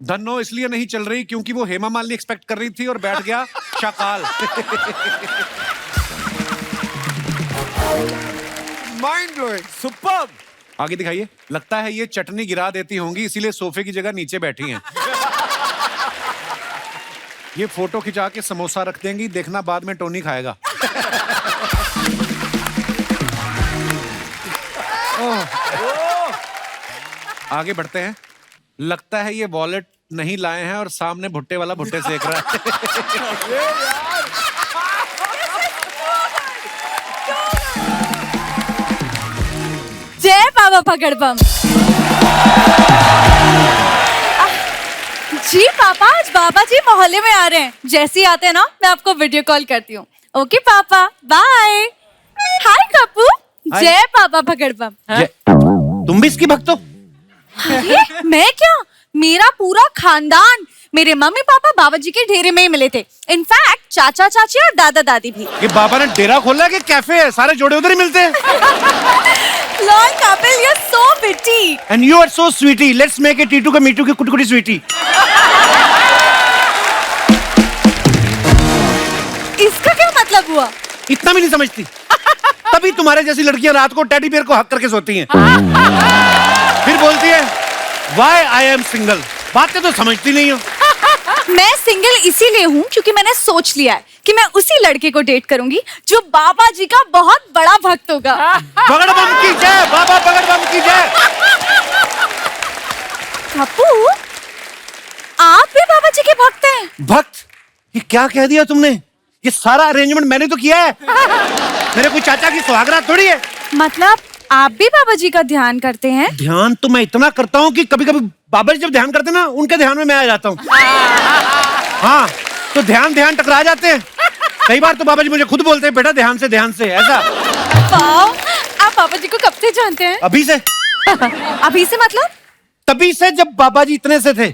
धन्नो इसलिए नहीं चल रही क्योंकि वो हेमा मालिनी एक्सपेक्ट कर रही थी और बैठ गया शाकाल। Mind blowing, superb. आगे दिखाइए। लगता है ये चटनी गिरा देती होंगी इसीलिए सोफे की जगह नीचे बैठी हैं। ये फोटो खिंचा के समोसा रख देंगी, देखना बाद में टोनी खाएगा। आगे बढ़ते हैं। लगता है ये वॉलेट नहीं लाए हैं और सामने भुट्टे वाला भुट्टे सेक रहा है। जय बाबा पकड़बम। जी पापा, आज बाबा जी मोहल्ले में आ रहे हैं। जैसे ही आते हैं ना मैं आपको वीडियो कॉल करती हूँ। ओके पापा, बाय। हाय कप्पू। जय बाबा पकड़बम। तुम भी इसकी भक्त हो? अरे मैं क्या, मेरा पूरा खानदान। मेरे मम्मी पापा बाबा जी के डेरे में ही मिले थे। इनफैक्ट चाचा चाची और दादा दादी भी। ये बाबा ने डेरा खोला है कि कैफे है? सारे जोड़े उधर ही मिलते हैं। Lord Kapil, you are so witty. And you are so sweetie. Let's make a टीटू का मीटू की कुटी स्वीटी। इसका क्या मतलब हुआ? इतना भी नहीं समझती। तभी तुम्हारे जैसी लड़कियां रात को टेडी बियर को हक करके सोती हैं। फिर बोलती है Why I am single। बातें तो समझती नहीं हो। मैं सिंगल इसीलिए हूँ क्योंकि मैंने सोच लिया है कि मैं उसी लड़के को डेट करूंगी जो बाबा जी का बहुत बड़ा भक्त होगा। बगड़ बम की जय, बाबा बगड़ बम की जय। कप्पू, आप भी बाबा जी के भक्त हैं? भक्त? ये क्या कह दिया तुमने? ये सारा अरेंजमेंट मैंने तो किया है। मेरे कोई चाचा की सुहागरात थोड़ी है। मतलब आप भी बाबा जी का ध्यान करते हैं? ध्यान तो मैं इतना करता हूँ कि कभी कभी बाबा जी जब ध्यान करते ना उनके ध्यान में मैं आ जाता हूँ। हाँ, तो ध्यान टकरा जाते हैं। कई बार तो बाबा जी मुझे खुद बोलते हैं बेटा ध्यान से ऐसा। वाओ, आप बाबा जी को कब से जानते हैं? अभी से। अभी से मतलब? तभी से जब बाबा जी इतने से थे।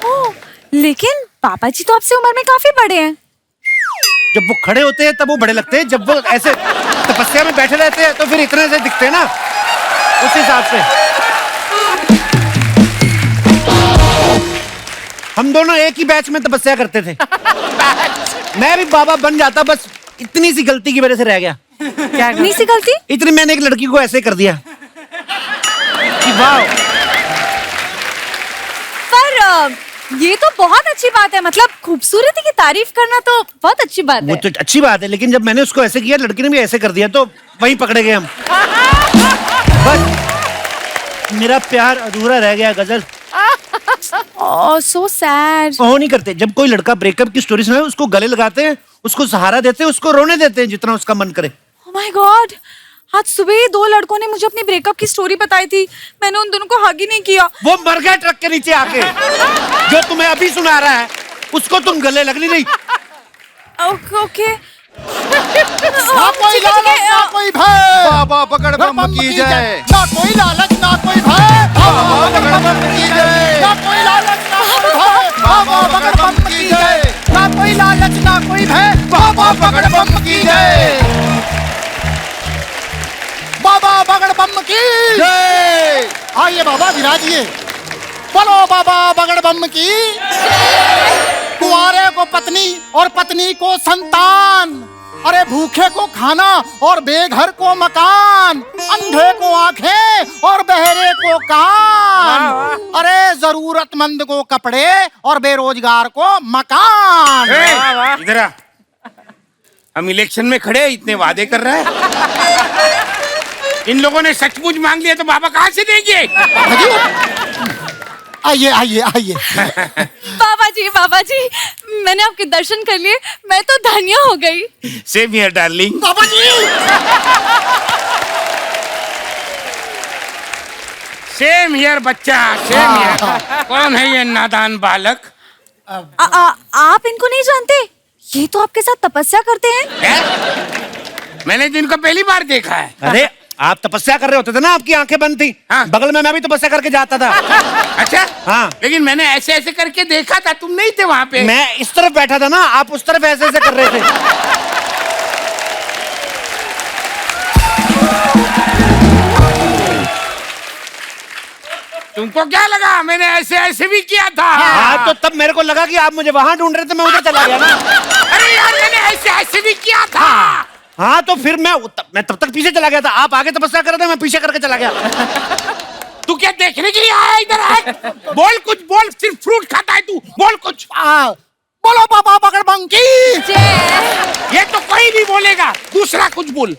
ओह, लेकिन बाबा जी तो आपसे उम्र में काफी बड़े हैं। जब वो खड़े होते हैं तब वो बड़े लगते हैं, जब वो ऐसे तपस्या में बैठे रहते हैं तो फिर इतने से दिखते हैं ना, उस हिसाब से। हम दोनों एक ही बैच में तपस्या करते थे। मैं भी बाबा बन जाता, बस इतनी सी गलती की वजह से रह गया। क्या इतनी सी गलती? इतनी मैंने एक लड़की को ऐसे कर दिया कि वाह। पर ये तो बहुत अच्छी बात है। मतलब खूबसूरती की तारीफ करना तो बहुत अच्छी बात है। वो तो अच्छी बात है, लेकिन जब मैंने उसको ऐसे किया, लड़की ने भी ऐसे कर दिया, तो वहीं पकड़े गए हम। बस मेरा प्यार अधूरा रह गया। गजल। ओह, सो सैड। वो नहीं करते। जब कोई लड़का ब्रेकअप की स्टोरी सुनाए उसको गले लगाते हैं, उसको सहारा देते हैं, उसको रोने देते हैं जितना उसका मन करे। ओह माय गॉड, आज सुबह ही 2 लड़कों ने मुझे अपनी ब्रेकअप की स्टोरी बताई थी। मैंने उन दोनों को हग ही नहीं किया। वो मर गए ट्रक के नीचे आके। जो तुम्हें अभी सुना रहा है उसको तुम गले लगनी नहीं। ओके। ना कोई लालच ना कोई भय, बाबा पकड़ बम की जय। ना कोई लालच ना कोई भय, बाबा पकड़ बम की जय। ना कोई लालच ना कोई भय, बाबा पकड़ बम की जय। ना कोई लालच ना कोई भय, बाबा पकड़ बम की जय। बाबा बगड़ बम की जय। आइए बाबा विराजिए। बोलो बाबा बगड़ बम की। कुंवारे को पत्नी और पत्नी को संतान, अरे भूखे को खाना और बेघर को मकान, अंधे को आंखें और बहरे को कान, अरे जरूरतमंद को कपड़े और बेरोजगार को मकान। इधर आ। हम इलेक्शन में खड़े, इतने वादे कर रहे हैं। इन लोगों ने सचमुच मांग लिया तो बाबा कहाँ से देंगे? आइए आइए आइए। बाबा जी, मैंने आपके दर्शन कर लिए। मैं तो धन्य हो गई। Same here darling. बाबा जी सेम हियर बच्चा, सेम हियर। कौन है ये नादान बालक? आप इनको नहीं जानते? ये तो आपके साथ तपस्या करते हैं। मैंने तो इनको पहली बार देखा है। अरे आप तपस्या कर रहे होते थे ना, आपकी आंखें बंद थी। हाँ। बगल में मैं भी तपस्या करके जाता था। अच्छा। हाँ। लेकिन मैंने ऐसे ऐसे करके देखा था, तुम नहीं थे वहाँ पे। मैं इस तरफ बैठा था ना, आप उस तरफ ऐसे ऐसे कर रहे थे। तुमको क्या लगा मैंने ऐसे ऐसे भी किया था? हाँ तो तब मेरे को लगा कि आप मुझे वहां ढूंढ रहे थे, मैं उधर चला गया ना। अरे यार मैंने ऐसे ऐसे भी किया था। हाँ तो फिर मैं तब तक पीछे चला गया था, आप आगे तपस्या कर रहे थे, मैं पीछे करके चला गया। तू क्या देखने के लिए आया इधर है? बोल कुछ बोल, सिर्फ फ्रूट खाता है तू, बोल कुछ। बोलो बाबा बगड़बंकी। ये तो कोई नहीं बोलेगा, दूसरा कुछ बोल।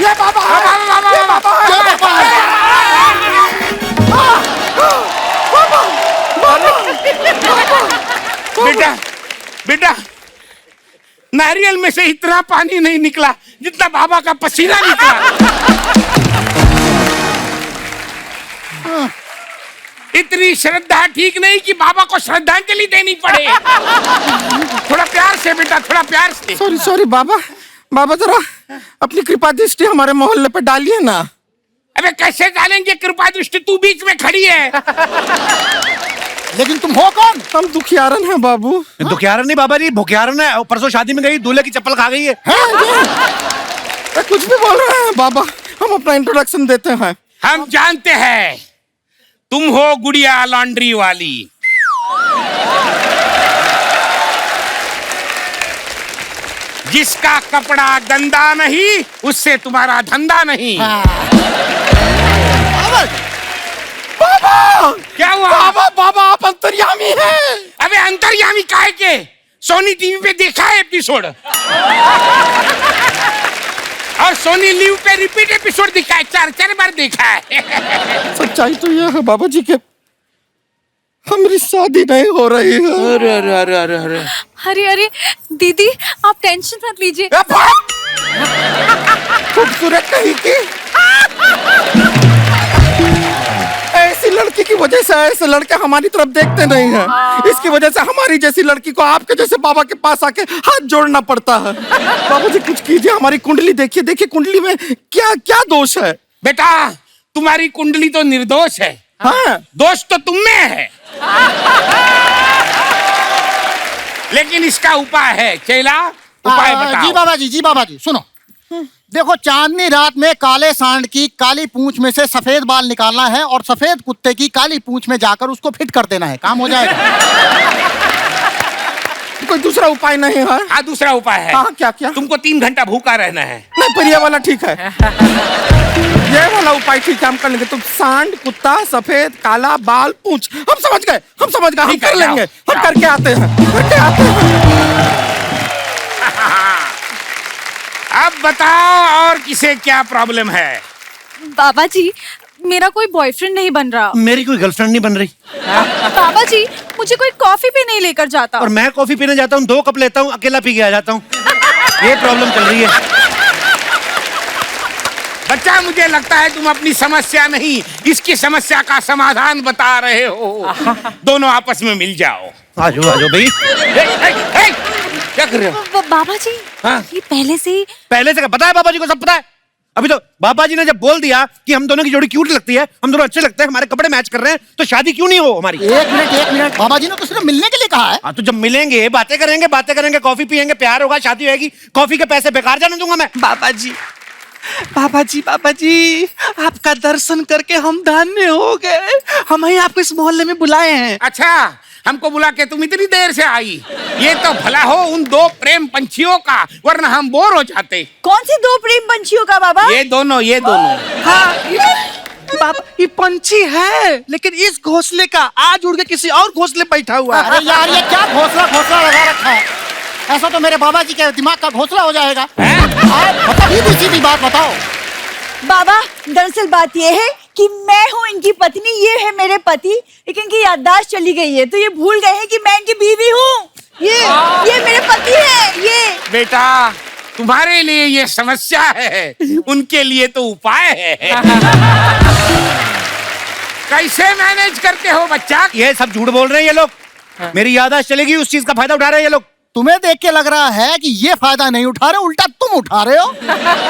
ये बाबा बेटा बेटा, नारियल में से इतना पानी नहीं निकला जितना बाबा का पसीना निकला। इतनी श्रद्धा ठीक नहीं कि बाबा को श्रद्धांजलि देनी पड़े। थोड़ा प्यार से बेटा, थोड़ा प्यार से। सॉरी बाबा, बाबा जरा अपनी कृपा दृष्टि हमारे मोहल्ले पे डालिए ना। अबे कैसे डालेंगे कृपा दृष्टि, तू बीच में खड़ी है। लेकिन तुम हो कौन? हम दुखियारन हैं बाबू। दुखियारन नहीं बाबा जी, भुखियारन है। परसों शादी में गई, दूल्हे की चप्पल खा गई है। कुछ भी बोल रहे हैं बाबा, हम अपना इंट्रोडक्शन देते हैं। हम जानते हैं तुम हो गुड़िया लॉन्ड्री वाली। जिसका कपड़ा गंदा नहीं उससे तुम्हारा धंधा नहीं। बाबा क्या हुआ? बाबा बाबा आप अंतर्यामी हैं। अबे अंतर्यामी काहे के? सोनी टीवी पे देखा है एपिसोड, और सोनी लीव पे रिपीट एपिसोड दिखा है, 4 बार देखा है। सच्चाई तो यह है बाबा जी के हमारी शादी नहीं हो रही है। अरे अरे अरे अरे अरे अरे अरे दीदी, आप टेंशन मत लीजिए। खूबसूरत कहीं की ऐसी लड़की की वजह से ऐसे लड़के हमारी तरफ देखते नहीं हैं। इसकी वजह से हमारी जैसी लड़की को आपके जैसे बाबा के पास आके हाथ जोड़ना पड़ता है। बाबा जी कुछ कीजिए, हमारी कुंडली देखिए, देखिए कुंडली में क्या क्या दोष है। बेटा तुम्हारी कुंडली तो निर्दोष है। हाँ दोष तो तुम में है। लेकिन इसका उपाय है। चेला उपाय बताओ। जी बाबा जी सुनो। देखो, चांदनी रात में काले सांड की काली पूंछ में से सफेद बाल निकालना है और सफेद कुत्ते की काली पूंछ में जाकर उसको फिट कर देना है, काम हो जाएगा। कोई दूसरा उपाय नहीं है? हाँ दूसरा उपाय है। हाँ क्या क्या? तुमको 3 घंटा भूखा रहना है। नहीं पर ये वाला ठीक है। ये वाला उपाय ठीक है, हम कर लेंगे। तुम सांड, कुत्ता, सफेद, काला, बाल, पूंछ, हम समझ गए हम ठीक है, कर लेंगे। जाओ। हम करके आते हैं। अब बताओ और किसे क्या प्रॉब्लम है? बाबा जी, मेरा कोई बॉयफ्रेंड नहीं बन रहा। मेरी कोई गर्लफ्रेंड नहीं बन रही। बाबा जी, मुझे कोई कॉफी भी नहीं लेकर जाता। और मैं कॉफी पीने जाता हूँ, 2 कप लेता हूँ, अकेला पी के आ जाता हूँ। ये प्रॉब्लम चल रही है। बच्चा मुझे लगता है तुम अपनी समस्या नहीं, इसकी समस्या का समाधान बता रहे हो। दोनों आपस में मिल जाओ। आ जाओ भाई। क्या कर रहे हो? बाबा जी, हाँ? ये पहले से पता है बाबा जी को, सब पता है। अभी तो बाबा जी ने जब बोल दिया कि हम दोनों की जोड़ी क्यूट लगती है, हम दोनों अच्छे लगते हैं, हमारे कपड़े मैच कर रहे हैं, तो शादी क्यों नहीं हो हमारी? एक मिनट, बाबा जी ने तो सिर्फ मिलने के लिए कहा है। हाँ तो जब मिलेंगे बातें करेंगे, कॉफी पियेंगे, प्यार होगा, शादी होगी। कॉफी के पैसे बेकार जाने दूंगा मैं। बाबा जी आपका दर्शन करके हम धन्य हो गए। हम ही आपको इस मोहल्ले में बुलाए हैं। अच्छा, हमको बुला के तुम इतनी देर से आई। ये तो भला हो उन 2 प्रेम पंछियों का, वरना हम बोर हो जाते। कौन सी 2 प्रेम पंछियों का बाबा? ये दोनों हाँ बाबा, ये पंछी है, लेकिन इस घोंसले का आज उड़ के किसी और घोंसले बैठा हुआ है। अरे यार, ये क्या घोंसला लगा रखा है? ऐसा तो मेरे बाबा जी के दिमाग का घोंसला हो जाएगा। मतलब सीधी बात बताओ। बाबा, दरअसल बात ये है कि मैं हूँ इनकी पत्नी, ये है मेरे पति, लेकिन इनकी याददाश्त चली गई है, तो ये भूल गए हैं कि मैं इनकी बीवी हूँ। ये मेरे पति है। ये बेटा तुम्हारे लिए ये समस्या है, उनके लिए तो उपाय है। कैसे मैनेज करते हो बच्चा? ये सब झूठ बोल रहे हैं ये लोग। मेरी याददाश्त चलेगी, उस चीज का फायदा उठा रहे हैं ये लोग। तुम्हें देख के लग रहा है कि ये फायदा नहीं उठा रहे, उल्टा तुम उठा रहे हो।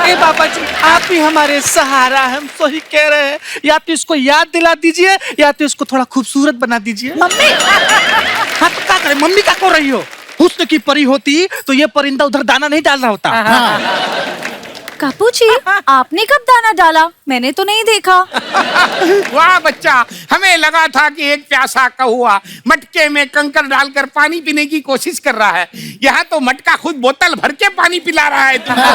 ए बाबा जी, आप ही हमारे सहारा, हम सही कह रहे हैं। या तो इसको याद दिला दीजिए, या तो इसको थोड़ा खूबसूरत बना दीजिए। मम्मी, हाँ तो क्या करें? मम्मी क्या कर रही हो? हुस्न की परी होती तो ये परिंदा उधर दाना नहीं डाल रहा होता। कपू जी, आपने कब दाना डाला? मैंने तो नहीं देखा। वाह बच्चा, हमें लगा था कि एक प्यासा कौआ मटके में कंकर डालकर पानी पीने की कोशिश कर रहा है। यहाँ तो मटका खुद बोतल भर के पानी पिला रहा है तुमको।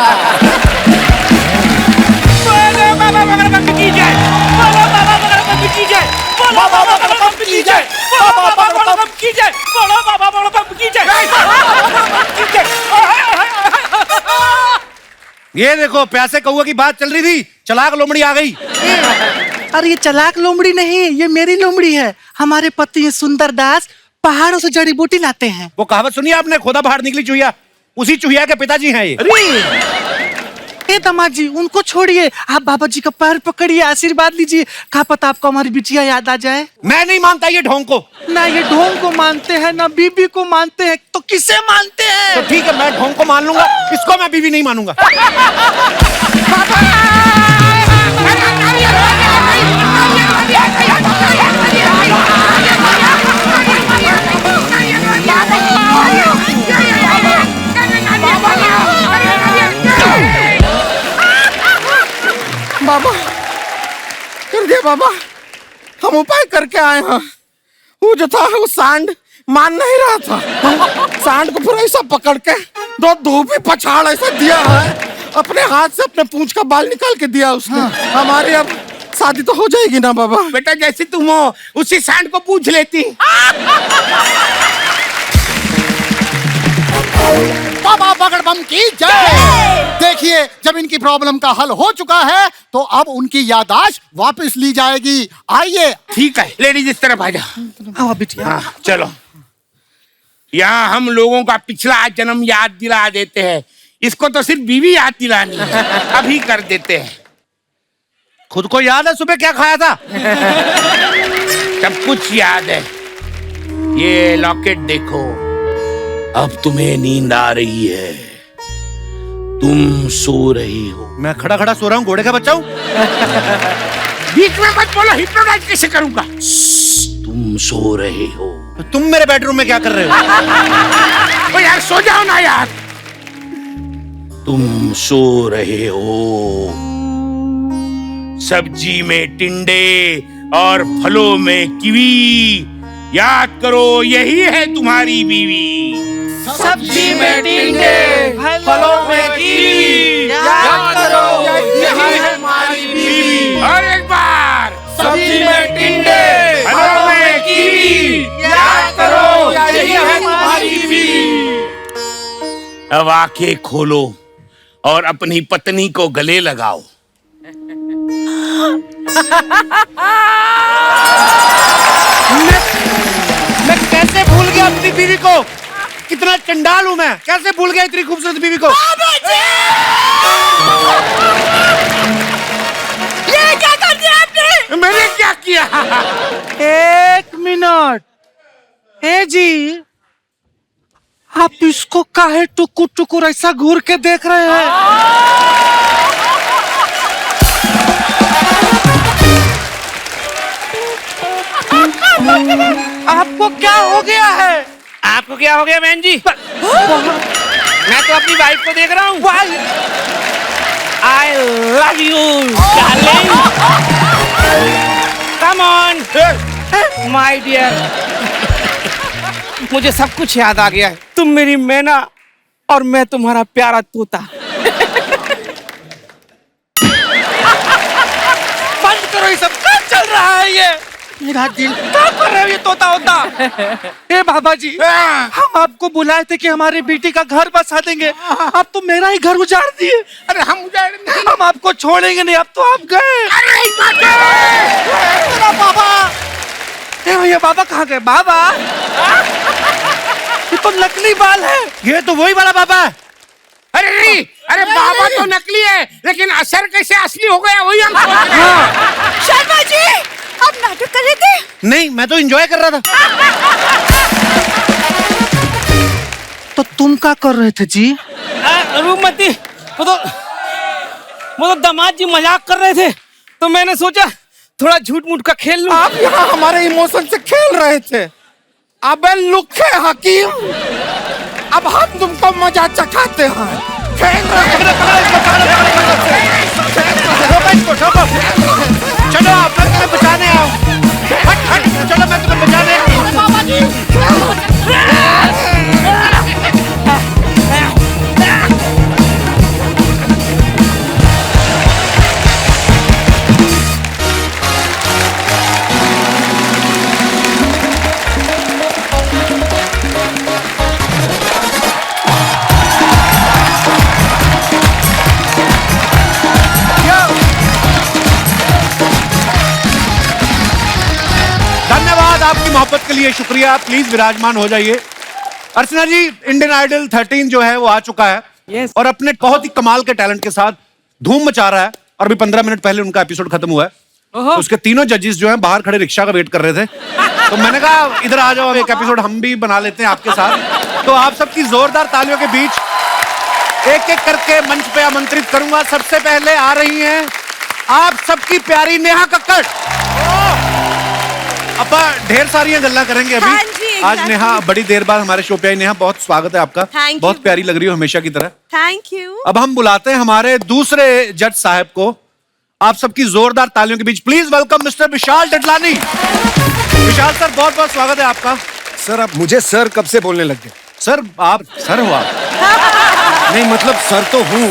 बोलो बाबा मगरमच्छ की जय, बोलो बाबा मगरमच्छ की जय, बोलो बाबा मगरमच्छ की जय, बोलो बाबा मगरमच्छ की जय, बोलो बाबा मगरमच्छ की जय। ये देखो, प्यासे कौआ की बात चल रही थी, चालाक लोमड़ी आ गई। अरे ये चालाक लोमड़ी नहीं, ये मेरी लोमड़ी है। हमारे पति सुंदर दास पहाड़ों से जड़ी बूटी लाते हैं। वो कहावत सुनी आपने, खोदा बाहर निकली चुहिया? उसी चुहिया के पिताजी हैं ये। ए दामाद जी, उनको छोड़िए, आप बाबा जी का पैर पकड़िए, आशीर्वाद लीजिए। क्या पता आपको हमारी बिटिया याद आ जाए। मैं नहीं मानता ये ढोंग को। ना ये ढोंग को मानते हैं, ना बीबी को मानते हैं, तो किसे मानते हैं? तो ठीक है, मैं ढोंग को मान लूंगा, इसको मैं बीवी नहीं मानूंगा। बाबा कर दिया बाबा, हम उपाय करके आए हैं। वो जो था वो सांड मान नहीं रहा था। सांड को पूरा ऐसा पकड़ के दो धोबी पछाड़ ऐसा दिया है, अपने हाथ से अपने पूंछ का बाल निकाल के दिया उसने। हमारी अब शादी तो हो जाएगी ना बाबा? बेटा जैसे तुम हो उसी सांड को पूछ लेती। बाबा बगड़बम की जय। देखिए, जब इनकी प्रॉब्लम का हल हो चुका है तो अब उनकी याददाश्त वापस ली जाएगी। आइए। ठीक है, लेडीज इस तरफ आ जाओ। आओ बिटिया। हाँ, चलो। यहाँ हम लोगों का पिछला जन्म याद दिला देते हैं, इसको तो सिर्फ बीवी याद दिलानी है। अभी कर देते हैं। खुद को याद है सुबह क्या खाया था? सब कुछ याद है। ये लॉकेट देखो, अब तुम्हें नींद आ रही है, तुम सो रही हो। मैं खड़ा खड़ा सो रहा हूँ, घोड़े का बच्चा हूँ। बीच में मत बोलो, हिप्नोटाइज कैसे करूंगा? तुम सो रहे हो। तो तुम मेरे बेडरूम में क्या कर रहे हो? ओ यार सो जाओ ना यार। तुम सो रहे हो, सब्जी में टिंडे और फलों में कीवी। याद करो, यही है तुम्हारी बीवी। सब्जी में टिंडे, फलों में कीवी, याद करो यही है हमारी बीवी। और एक बार, सब्जी में टिंडे, फलों में कीवी, याद करो यही है हमारी बीवी। अब आंखें खोलो और अपनी पत्नी को गले लगाओ। मैं कैसे भूल गया अपनी बीवी को? कितना चंडाल हूँ मैं, कैसे भूल गया इतनी खूबसूरत बीवी को? ये क्या कर दिया आपने? मैंने क्या किया? एक मिनट। ए जी, आप इसको काहे टुकुर टुकुर ऐसा घूर के देख रहे हैं? आपको क्या हो गया है? आपको क्या हो गया बहन जी? मैं तो अपनी वाइफ को देख रहा हूँ। I love you, darling. Come on, my dear. मुझे सब कुछ याद आ गया है। तुम मेरी मैना और मैं तुम्हारा प्यारा तोता। बंद करो ये सब, क्या चल रहा है ये? मेरा दिल क्या कर रहे हो ये तोता होता? ए बाबा जी, हम आपको बुलाए थे कि हमारी बेटी का घर बसा देंगे, आप तो मेरा ही घर उजाड़ दिए। अरे हम उजाड़ नहीं। हम आपको छोड़ेंगे नहीं, अब तो आप गए। अरे मेरा बाबा, ये बाबा कहाँ गए? बाबा, ये तो नकली बाल है। ये तो वही वाला बाबा है। अरे नहीं, अरे बाबा तो नकली है, लेकिन असर कैसे असली हो गया वही हम सोच रहे हैं। शर्मा जी, आप नाटक कर रहे थे? नहीं, मैं तो एंजॉय कर रहा था। तो तुम क्या कर रहे थे जी? रूपमती, वो तो दामाद जी मजाक कर रहे थे, तो मैंने सोचा थोड़ा झूठ मूठ का खेल लूं। आप यहाँ हमारे इमोशन से खेल रहे थे। अबे लुखे हकीम, अब हम तुमको मजा चखाते हैं। चलो आप मैं तुम्हें बचाने आओ। हट हट चलो मैं तुम्हें बचाने। धन्यवाद आपकी मोहब्बत के लिए, शुक्रिया। प्लीज विराजमान हो जाइए। अर्चना जी, इंडियन आइडल 13 जो है वो आ चुका है और अपने बहुत ही कमाल के टैलेंट के साथ धूम मचा रहा है। और अभी 15 मिनट पहले उनका एपिसोड खत्म हुआ है। तो उसके तीनों जजेस जो हैं बाहर खड़े रिक्शा का वेट कर रहे थे। तो मैंने कहा इधर आ जाओ, एक एपिसोड हम भी बना लेते हैं आपके साथ। तो आप सबकी जोरदार तालियों के बीच एक एक करके मंच पे आमंत्रित करूंगा। सबसे पहले आ रही हैं आप सबकी प्यारी नेहा कक्कड़। अपा ढेर सारी गल्ला करेंगे अभी। हाँ जी, आज नेहा बड़ी देर बाद हमारे शो पे आई। नेहा बहुत स्वागत है आपका। Thank बहुत you. प्यारी लग रही हो हमेशा की तरह। Thank you. अब हम बुलाते हैं हमारे दूसरे जज साहब को। आप सबकी जोरदार तालियों के बीच please welcome Mister Vishal Dadlani. Vishal sir, बहुत बहुत स्वागत है आपका। सर आप मुझे सर कब से बोलने लग गए? सर आप सर हो आप? नहीं मतलब सर तो हूँ,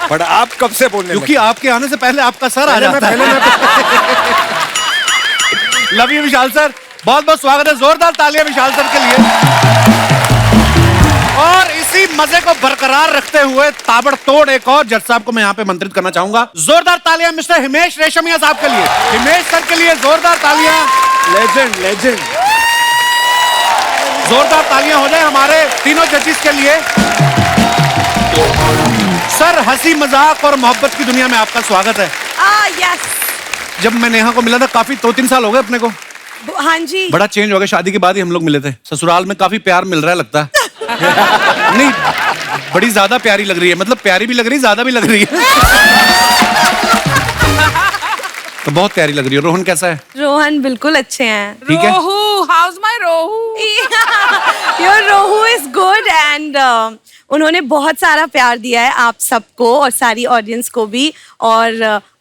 पर आप कब से बोलने क्योंकि लगे? आपके आने से पहले आपका सर आ जाता है। लव यू विशाल सर, बहुत बहुत स्वागत है। जोरदार तालियां विशाल सर के लिए। और इसी मजे को बरकरार रखते हुए ताबड़तोड़ एक और जज साहब को मैं यहाँ पे मंत्रित करना चाहूंगा। जोरदार तालियां मिस्टर हिमेश रेशमिया साहब के लिए। हिमेश सर के लिए जोरदार तालियां। Legend legend. जोरदार तालियां हो जाए हमारे तीनों जजेस के लिए। सर, हंसी मजाक और मोहब्बत की दुनिया में आपका स्वागत है। यस। जब मैं नेहा को मिला था काफी 2-3 साल हो गए अपने को। हाँ जी। बड़ा चेंज हो गया, शादी के बाद ही हम लोग मिले थे। ससुराल में काफी प्यार मिल रहा है लगता है। नहीं, बड़ी ज्यादा प्यारी लग रही है, मतलब प्यारी भी लग रही है, ज्यादा भी लग रही है। तो बहुत प्यारी लग रही है। रोहन कैसा है? रोहन बिल्कुल अच्छे हैं। ठीक है। Rohu, how's my Rohu. Your Rohu is good and उन्होंने बहुत सारा प्यार दिया है आप सबको और सारी ऑडियंस को भी। और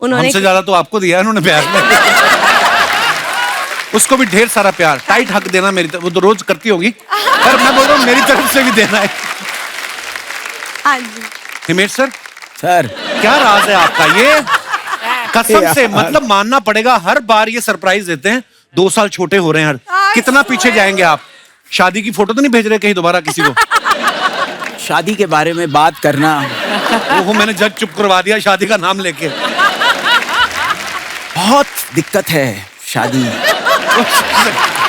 उन्होंने हमसे ज्यादा तो आपको दिया है उन्होंने प्यार। उसको भी ढेर सारा प्यार, टाइट हक देना मेरी तरफ। वो तो रोज करती होगी, पर मैं बोल रहा हूँ मेरी तरफ से भी देना है। हाँ जी। हिमेश सर, सर क्या राज है आपका? ये कसम से मतलब मानना पड़ेगा, हर बार ये सरप्राइज देते हैं। 2 साल छोटे हो रहे हैं। कितना पीछे जाएंगे आप? शादी की फोटो तो नहीं भेज रहे कहीं दोबारा किसी को? शादी के बारे में बात करना। वो मैंने जज चुप करवा दिया शादी का नाम लेके। बहुत दिक्कत है शादी।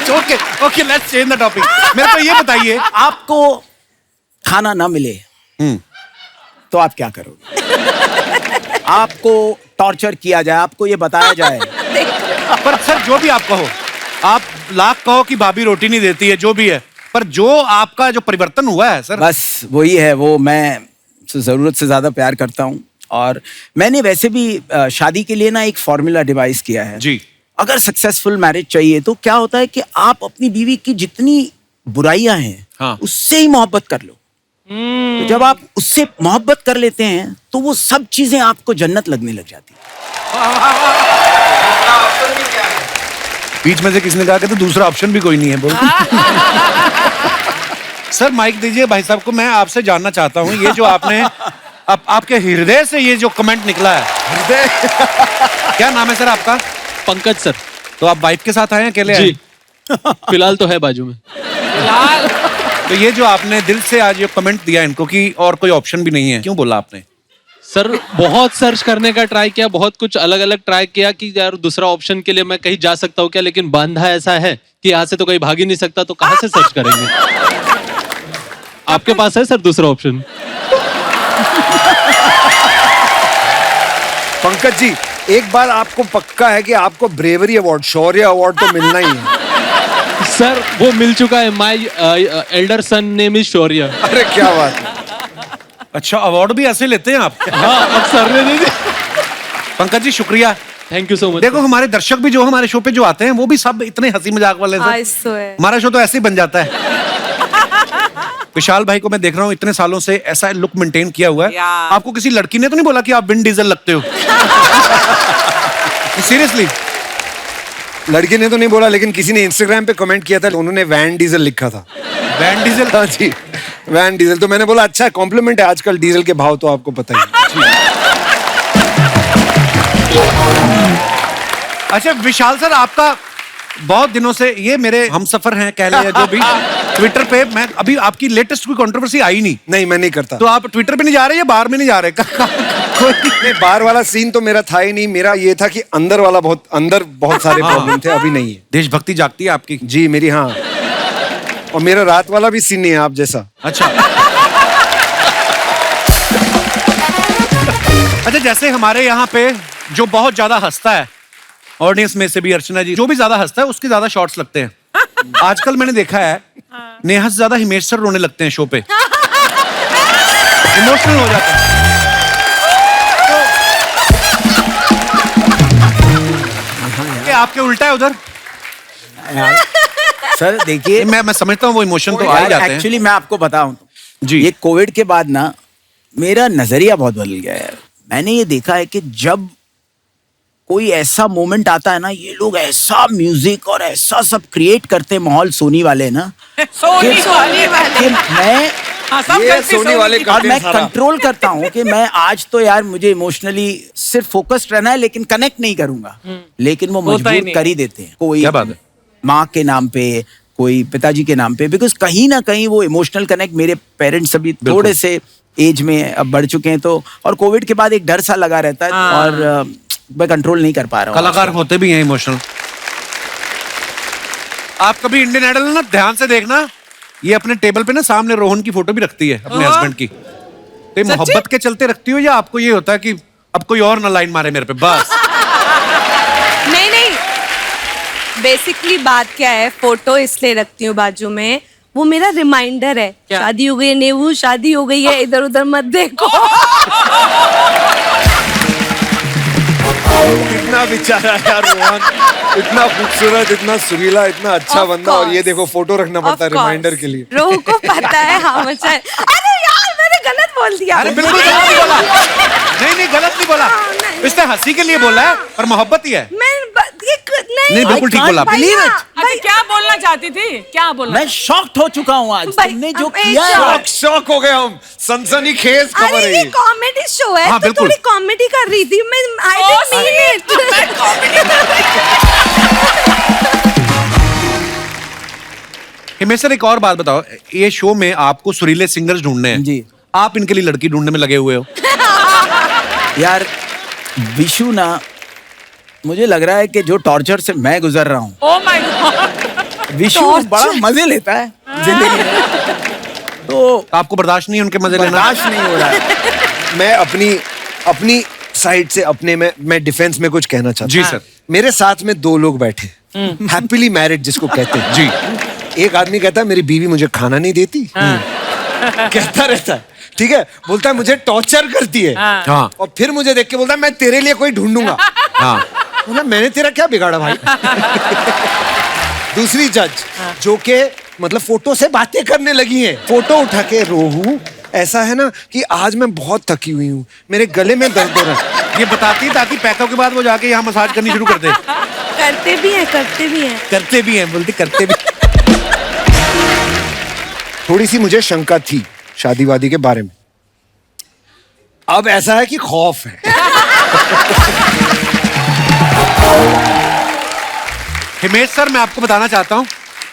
Okay okay, let's change the topic. मेरे को ये बताइए, आपको खाना ना मिले तो आप क्या करोगे? आपको टॉर्चर किया जाए, आपको ये बताया जाए। पर सर जो भी आप कहो, आप लाख कहो कि भाभी रोटी नहीं देती है, जो भी है, पर जो आपका जो परिवर्तन हुआ है सर, बस वही है। वो मैं जरूरत से ज्यादा प्यार करता हूँ और मैंने वैसे भी शादी के लिए ना एक फॉर्मूला डिवाइस किया है जी। अगर सक्सेसफुल मैरिज चाहिए तो क्या होता है कि आप अपनी बीवी की जितनी बुराइयां हैं हाँ। उससे ही मोहब्बत कर लो। तो जब आप उससे मोहब्बत कर लेते हैं तो वो सब चीजें आपको जन्नत लगने लग जाती है। बीच में से किसने कहा कि तो दूसरा ऑप्शन भी कोई नहीं है? बोल। सर माइक दीजिए भाई साहब को। मैं आपसे जानना चाहता हूँ, ये जो आपने आपके हृदय से ये जो कमेंट निकला है, हृदय क्या नाम है सर आपका? पंकज सर। तो आप वाइफ के साथ आए हैं, अकेले आए? फिलहाल तो है बाजू में। तो ये जो आपने दिल से आज ये कमेंट दिया इनको कि और कोई ऑप्शन भी नहीं है, क्यों बोला आपने? सर बहुत सर्च करने का ट्राई किया, बहुत कुछ अलग अलग ट्राई किया कि यार दूसरा ऑप्शन के लिए मैं कहीं जा सकता हूँ क्या, लेकिन बांधा ऐसा है कि यहाँ से तो कहीं भाग ही नहीं सकता, तो कहाँ से सर्च करेंगे? आपके पास है सर दूसरा ऑप्शन? पंकज जी, एक बार आपको पक्का है कि आपको ब्रेवरी अवार्ड, शौर्य अवार्ड तो मिलना ही है। सर वो मिल चुका है। My elder son name is Shaurya. अरे क्या बात है। अच्छा, अवार्ड भी ऐसे लेते हैं आप? हाँ, अब सर ने दे दिया। पंकज जी शुक्रिया, थैंक यू सो मच। देखो हमारे दर्शक भी जो हमारे शो पे जो आते हैं वो भी सब इतने हंसी मजाक वाले हैं। हमारा शो तो ऐसे ही बन जाता है। विशाल भाई को मैं देख रहा हूँ इतने सालों से ऐसा लुक मेंटेन किया हुआ है। Yeah. आपको किसी लड़की ने तो नहीं बोला कि आप विन डीजल लगते हो? सीरियसली? लड़के ने तो नहीं बोला, लेकिन किसी ने इंस्टाग्राम पे कमेंट किया था, उन्होंने वैन डीजल लिखा था। Vin Diesel? हाँ जी, वैन डीजल। तो मैंने बोला अच्छा कॉम्प्लीमेंट है, आजकल डीजल के भाव तो आपको पता ही है। अच्छा विशाल सर, आपका बहुत दिनों से ये मेरे हमसफर हैं कह ले या जो भी, ट्विटर पे मैं अभी आपकी लेटेस्ट कोई कंट्रोवर्सी आई नहीं। मैं नहीं करता। तो आप ट्विटर पे नहीं जा रहे या बाहर में नहीं जा रहे? नहीं, बाहर वाला सीन तो मेरा था ही नहीं। मेरा ये था कि अंदर बहुत सारे प्रॉब्लम थे, अभी नहीं है। देशभक्ति जागती है आपकी? जी मेरी, हाँ। और मेरा रात वाला भी सीन नहीं है आप जैसा। अच्छा। अच्छा, जैसे हमारे यहाँ पे जो बहुत ज्यादा हंसता है ऑडियंस में से भी, अर्चना जी, जो भी ज्यादा हंसता है उसके ज्यादा शॉट्स लगते हैं। आजकल मैंने देखा है नेहा से ज्यादा हिमेश सर रोने लगते हैं शो पे, इमोशनल हो जाते हैं। तो आपके उल्टा है उधर सर देखिए, मैं समझता हूँ वो इमोशन तो आ ही जाते हैं। एक्चुअली मैं आपको बताऊं जी, ये कोविड के बाद ना मेरा नजरिया बहुत बदल गया है। मैंने ये देखा है कि जब कोई ऐसा मोमेंट आता है ना, ये लोग ऐसा म्यूजिक और ऐसा सब क्रिएट करते हैं, माहौल सोनी वाले ना, सोनी वाले कि मैं हाँ, सब ये गलती सोनी वाले और मैं कंट्रोल करता हूँ कि मैं आज तो यार मुझे इमोशनली सिर्फ फोकस्ड रहना है, लेकिन कनेक्ट नहीं करूंगा। लेकिन वो मजबूर कर ही देते हैं, कोई क्या बात है? माँ के नाम पे, कोई पिताजी के नाम पे, बिकॉज कहीं ना कहीं वो इमोशनल कनेक्ट, मेरे पेरेंट्स अभी थोड़े से एज में अब बढ़ चुके हैं, तो और कोविड के बाद एक डर सा लगा रहता है और मैं कंट्रोल नहीं कर पा रहा हूँ। कलाकार होते भी हैं इमोशनल। आप कभी इंडियन आइडल ना ध्यान से देखना, ये अपने टेबल पे ना सामने रोहन की फोटो भी रखती है अपने हस्बैंड की। तो मोहब्बत के चलते रखती हो या आपको ये होता है कि अब कोई और ना लाइन मारे मेरे पे बस? नहीं नहीं, बेसिकली बात क्या है, फोटो इसलिए रखती हूँ बाजू में, वो मेरा रिमाइंडर है, शादी हो गई है नेहू, शादी हो गई है, इधर उधर मत देखो। इतना बेचारा यार रोहन, इतना खूबसूरत, इतना सुरीला, इतना अच्छा बंदा, और ये देखो फोटो रखना पड़ता है रिमाइंडर के लिए। रोहू को पता है हाँ मचा है। अरे यार मैंने गलत बोल दिया। अरे बिल्कुल गलत नहीं बोला। नहीं गलत नहीं बोला, इसने हंसी के लिए बोला है और मोहब्बत ही है। नहीं बिल्कुल ठीक बोला। अच्छा क्या बोलना चाहती थी, क्या बोलना? मैं शॉक्ड हो चुका हूँ आज, तुमने जो किया है। शॉक हो गए हम, सनसनीखेज खबर है ये। कॉमेडी शो है, हाँ, तो थोड़ी कॉमेडी कर रही थी मैं। I didn't mean it. Himesh sir, एक और बात बताओ, ये शो में आपको सुरीले सिंगर्स ढूंढने हैं जी, आप इनके लिए लड़की ढूंढने में लगे हुए हो। यार विशु ना, मुझे लग रहा है कि जो टॉर्चर से मैं गुजर रहा हूँ, ओह माय गॉड, विशु बड़ा मजे लेता है जिंदगी में, तो आपको बर्दाश्त नहीं उनके मजे लेना? बर्दाश्त नहीं हो रहा है। मैं अपनी साइड से मैं डिफेंस में कुछ कहना चाहता जी हूं। सर। मेरे साथ में दो लोग बैठे, हैप्पीली मैरिड जिसको कहते हैं जी। एक आदमी कहता है मेरी बीवी मुझे खाना नहीं देती, कहता रहता है, ठीक है, बोलता है मुझे टॉर्चर करती है, हाँ। और फिर मुझे देख के बोलता है मैं तेरे लिए कोई ढूंढूंगा। हाँ। बोला मैंने तेरा क्या बिगाड़ा भाई। दूसरी जज जो के मतलब फोटो से बातें करने लगी है, फोटो उठा के, रोहू ऐसा है ना कि आज मैं बहुत थकी हुई हूँ, मेरे गले में दर्द हो रहा है, ये बताती है ताकि पैकअप के बाद वो जाके यहाँ मसाज करनी शुरू कर दे। करते भी हैं करते भी हैं, बोलती करते भी। थोड़ी सी मुझे शंका थी शादी वादी के बारे में, अब ऐसा है कि खौफ है। हिमेश सर, मैं आपको बताना चाहता हूँ,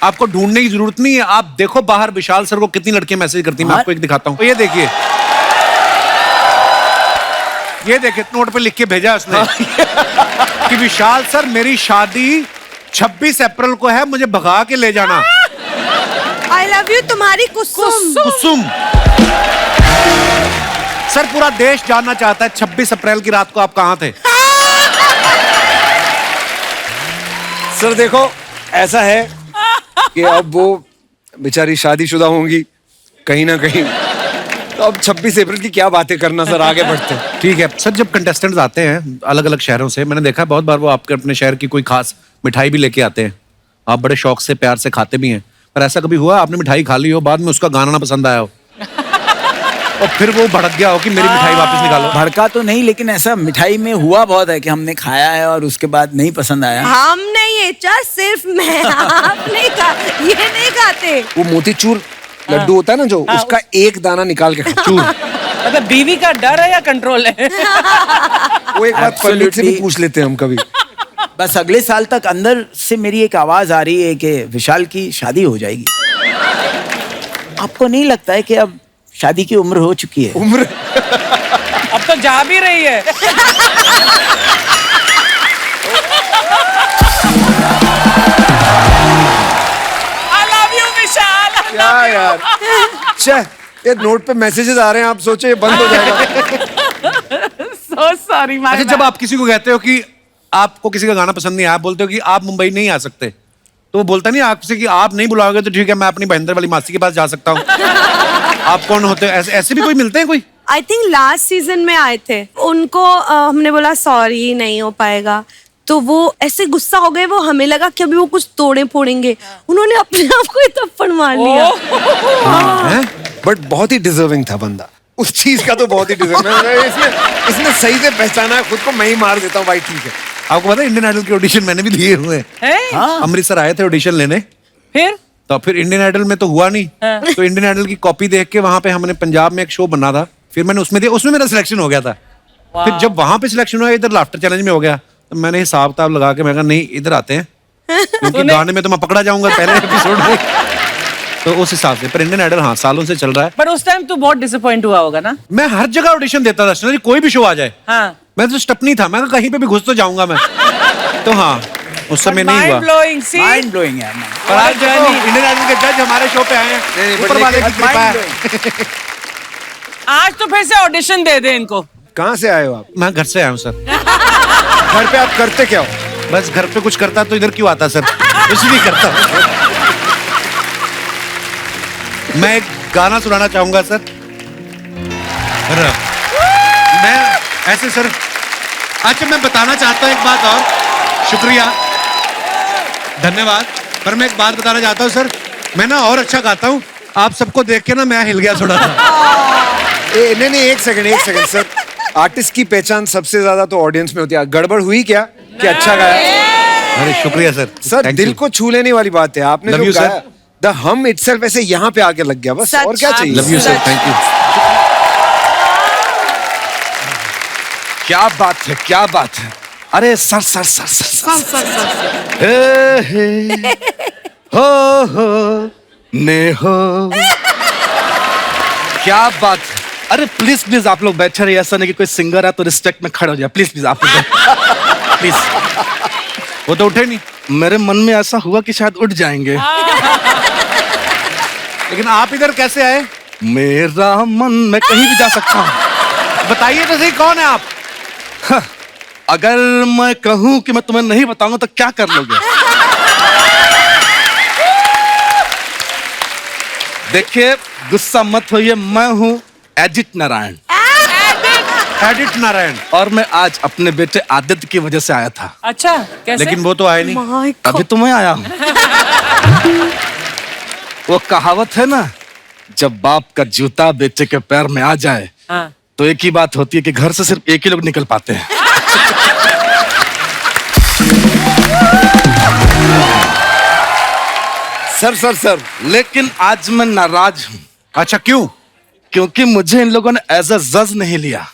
आपको ढूंढने की जरूरत नहीं है, आप देखो बाहर विशाल सर को कितनी लड़कियां मैसेज करती हैं। मैं आपको एक दिखाता हूँ, ये देखिए, ये देखिए नोट पे लिख के भेजा उसने कि विशाल सर मेरी शादी 26 अप्रैल को है, मुझे भगा के ले जाना। आई लव यू तुम्हारी कुसुम। कुसुम सर, पूरा देश जानना चाहता है 26 अप्रैल की रात को आप कहां थे। सर देखो ऐसा है कि अब वो बेचारी शादीशुदा होंगी कहीं ना कहीं, तो अब 26 अप्रैल की क्या बातें करना सर, आगे बढ़ते हैं। ठीक है सर, जब कंटेस्टेंट्स आते हैं अलग अलग शहरों से, मैंने देखा है बहुत बार वो आपके अपने शहर की कोई खास मिठाई भी लेके आते हैं, आप बड़े शौक से प्यार से खाते भी हैं, पर ऐसा कभी हुआ आपने मिठाई खा ली हो, बाद में उसका गाना ना पसंद आया हो और फिर वो भड़क गया हो कि मेरी मिठाई वापस निकालो? भड़का तो नहीं, लेकिन ऐसा मिठाई में हुआ बहुत है कि हमने खाया है और उसके बाद नहीं पसंद आया। हम नहीं है चार, सिर्फ मैं, आप नहीं खा, ये नहीं खाते। वो मोतीचूर लड्डू होता है ना जो, उसका एक दाना निकाल के चूर। मतलब बीवी का डर है या कंट्रोल है? वो एक बात पंडित से भी पूछ लेते हैं हम कभी। बस अगले साल तक अंदर से मेरी एक आवाज आ रही है कि विशाल की शादी हो जाएगी। आपको नहीं लगता है कि अब शादी की उम्र हो चुकी है? उम्र अब तो जा भी रही है। I love you, विशाल। क्या यार, ये नोट पे मैसेजेस आ रहे हैं, आप सोचे ये बंद हो जाएगा। So sorry, my अच्छा, जब आप किसी को कहते हो कि आपको किसी का गाना पसंद नहीं है, आप बोलते हो कि आप मुंबई नहीं आ सकते, तो वो बोलता नहीं आपसे कि आप नहीं बुलाओगे तो ठीक है, मैं अपनी महेंद्र वाली मासी के पास जा सकता हूँ। आप कौन होते हो? ऐसे भी कोई मिलते हैं कोई? आई थिंक लास्ट सीजन में आए थे, उनको हमने बोला सॉरी नहीं हो पाएगा, तो वो ऐसे गुस्सा हो गए, वो हमें लगा कि अभी वो कुछ तोड़े फोड़ेंगे, उन्होंने अपने आप को ही थप्पड़ मार लिया। बट बहुत ही डिजर्विंग था बंदा, उस चीज का तो बहुत ही डिजर्विंग। इसने सही से पहचाना खुद को, मैं ही मार देता हूँ भाई, ठीक है। आपको पता है इंडियन आइडल के ऑडिशन मैंने भी दिए हुए हैं। अमृतसर आए थे ऑडिशन लेने, फिर इंडियन आइडल में तो हुआ नहीं, तो इंडियन आइडल की कॉपी देख के वहां पे हमने पंजाब में एक शो बना था, फिर मैंने उसमें दिया, उसमें मेरा सिलेक्शन हो गया था। फिर जब वहां पे सिलेक्शन हुआ, इधर लाफ्टर चैलेंज में हो गया, तो मैंने हिसाब किताब लगा के मैं कहा नहीं इधर आते हैं, क्योंकि गाने में तो मैं पकड़ा जाऊंगा पहले एपिसोड में, तो उस हिसाब से। पर इंडियन आइडल हाँ सालों से चल रहा है। पर उस टाइम तो बहुत डिसअपॉइंट हुआ होगा ना? मैं हर जगह ऑडिशन देता था, कोई भी शो आ जाए। मैं तो स्टपनी था, मैं कहीं पे भी घुस तो जाऊंगा मैं। तो हाँ उस समय नहीं हुआ। माइंड ब्लोइंग है। पर आज देखो इंडियन आइडल के जज हमारे शो पे आए हैं, ऊपर वाले की कृपा है। आज तो फिर से ऑडिशन दे दे इनको। कहाँ से आए हो आप? मैं घर से आया हूँ सर। घर पे आप करते क्या हो? बस घर पे कुछ करता तो इधर क्यों आता सर? कुछ नहीं करता। मैं एक गाना सुनाना चाहूंगा सर। मैं ऐसे सर, अच्छा मैं बताना चाहता हूँ एक बात और, शुक्रिया धन्यवाद, पर मैं एक बात बताना चाहता हूँ सर, मैं ना और अच्छा गाता हूँ, आप सबको देख के ना मैं हिल गया थोड़ा सा। नहीं एक सेकंड सर, आर्टिस्ट की पहचान सबसे ज्यादा तो ऑडियंस में होती है। गड़बड़ हुई क्या कि अच्छा गाया? अरे शुक्रिया सर। सर दिल को छू लेने वाली बात है, आपने जो गाया द हम इटसेल्फ ऐसे यहाँ पे आके लग गया, बस और क्या चाहिए। Love you sir, thank you. क्या बात है, क्या बात है। अरे सर हो ने हो, क्या बात है। अरे प्लीज आप लोग बैठे रहिए, ऐसा नहीं कि कोई सिंगर है तो रिस्पेक्ट में खड़े हो जाए, प्लीज आप लोग प्लीज। वो तो उठे नहीं, मेरे मन में ऐसा हुआ कि शायद उठ जाएंगे। लेकिन आप इधर कैसे आए? मेरा मन, मैं कहीं भी जा सकता हूँ। बताइए तो सही, कौन है आप? अगर मैं कहूं कि मैं तुम्हें नहीं बताऊंगा तो क्या कर लोगे? देखिए गुस्सा मत होइए, मैं हूं एडिट नारायण। एडिट नारायण। और मैं आज अपने बेटे आदित्य की वजह से आया था। अच्छा कैसे? लेकिन वो तो आए नहीं। अभी तो मैं आया हूं। वो कहावत है ना, जब बाप का जूता बेटे के पैर में आ जाए तो एक ही बात होती है कि घर से सिर्फ एक ही लोग निकल पाते हैं। सर लेकिन आज मैं नाराज हूँ। अच्छा क्यों? क्योंकि मुझे इन लोगों ने एज अ जज नहीं लिया।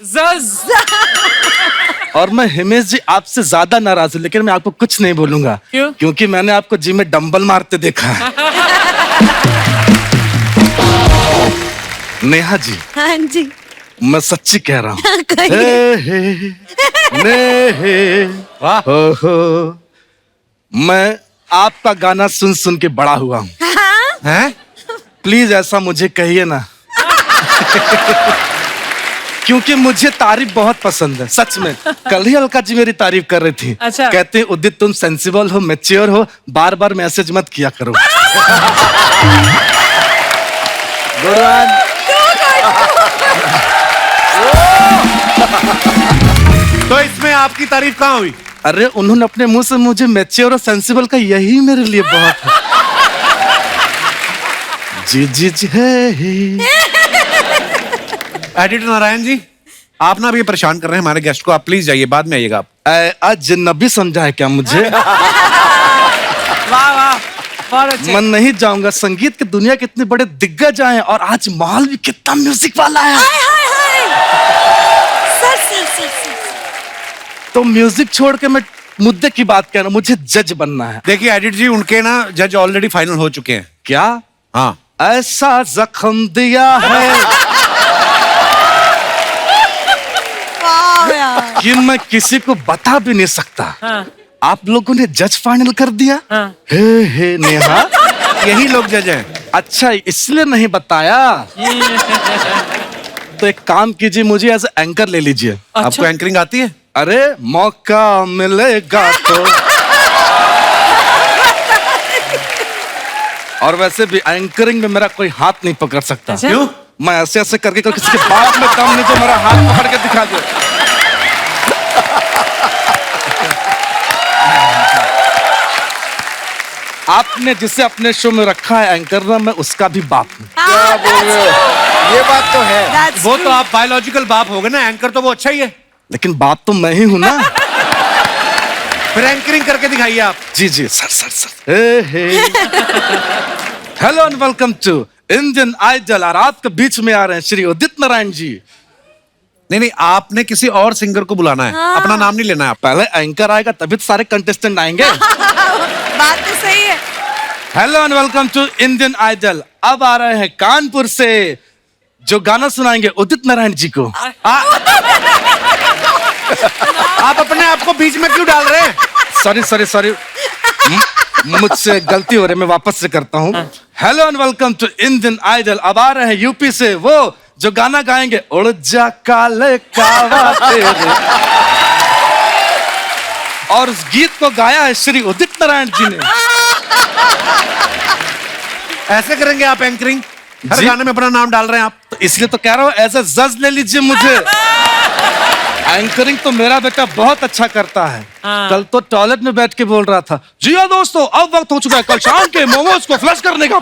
और मैं हिमेश जी आपसे ज्यादा नाराज हूँ, लेकिन मैं आपको कुछ नहीं बोलूंगा। क्यों? क्योंकि मैंने आपको जिम में डंबल मारते देखा है। नेहा जी। हाँ जी। मैं सच्ची कह रहा हूँ। मैं आपका गाना सुन सुन के बड़ा हुआ हूँ। हैं? प्लीज ऐसा मुझे कहिए ना। क्योंकि मुझे तारीफ बहुत पसंद है, सच में। कल ही अलका जी मेरी तारीफ कर रही थी। अच्छा। कहते हैं उदित तुम सेंसिबल हो, मैच्योर हो, बार बार मैसेज मत किया करो। तो इसमें आपकी तारीफ कहाँ हुई? अरे उन्होंने अपने मुंह से मुझे मैच्योर और सेंसिबल का, यही मेरे लिए बहुत है। जी जी जी है। एडिटर नारायण जी, आप ना अभी परेशान कर रहे हैं हमारे गेस्ट को, आप प्लीज जाइए, बाद में आइएगा आप। अजनबी समझा है क्या मुझे? वाह वाह, बहुत अच्छे। मैं नहीं जाऊंगा। संगीत की दुनिया के इतने बड़े दिग्गज आए हैं और आज माहौल भी कितना म्यूजिक वाला है। तो म्यूजिक छोड़ के मैं मुद्दे की बात कह रहा हूं, मुझे जज बनना है। देखिए एडिटर जी, उनके ना जज ऑलरेडी फाइनल हो चुके हैं। क्या? हाँ। ऐसा जख्म दिया है कि मैं किसी को बता भी नहीं सकता। आप लोगों ने जज फाइनल कर दिया। हे नेहा, यही लोग जज हैं। अच्छा, इसलिए नहीं बताया। तो एक काम कीजिए, मुझे एज एंकर ले लीजिए। आपको एंकरिंग आती है? अरे मौका मिलेगा तो। और वैसे भी एंकरिंग में मेरा कोई हाथ नहीं पकड़ सकता। क्यों? मैं ऐसे ऐसे करके किसी के बात में दम नहीं जो मेरा हाथ पकड़ के दिखा दे। आपने जिसे अपने शो में रखा है एंकर ना, मैं उसका भी बाप हूँ। क्या बोल रहे हो? ये बात तो है। वो तो आप बायोलॉजिकल बाप हो गए ना, एंकर तो वो अच्छा ही है। लेकिन बाप तो मैं ही हूँ ना। फिर एंकरिंग करके दिखाइए आप। जी जी sir. Hello and welcome to Indian Idol. और आपके बीच में आ रहे हैं श्री उदित नारायण जी। नहीं, आपने किसी और सिंगर को बुलाना है। हाँ। अपना नाम नहीं लेना है आप। पहले एंकर आएगा तभी तो सारे कंटेस्टेंट आएंगे। बात तो सही है। Hello and welcome to Indian Idol. अब आ रहे हैं कानपुर से, जो गाना सुनाएंगे उदित नारायण जी को। आप अपने आप को बीच में क्यों डाल रहे हैं? सॉरी मुझसे गलती हो रही है, मैं वापस से करता हूँ। Hello and welcome to Indian Idol. अब आ रहे हैं यूपी से वो जो गाना गाएंगे उड़ जा काले कावा तेरे। और उस गीत को गाया है श्री उदित नारायण जी ने। ऐसे करेंगे आप एंकरिंग? हर जी? गाने में अपना नाम डाल रहे हैं आप। तो इसलिए तो कह रहा हूँ ऐसा जज ले लीजिए मुझे। एंकरिंग तो मेरा बेटा बहुत अच्छा करता है। कल तो टॉयलेट में बैठ के बोल रहा था, जी हाँ दोस्तों, अब वक्त हो चुका है कल शाम के मोमोज को फ्लश करने का।